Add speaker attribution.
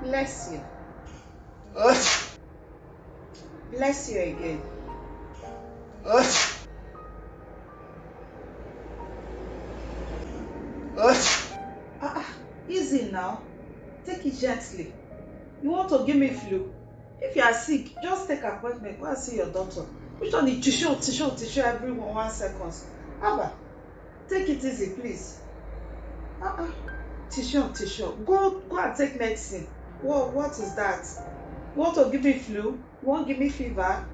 Speaker 1: Bless you. Bless you again. Easy now. Take it gently. You want to give me flu? If you are sick, just take appointment. Go and see your doctor. Which one is tissue every 1 second? Abba, take it easy, please. Tissue. Go and take medicine. What is that? You want to give me flu? You want to give me fever?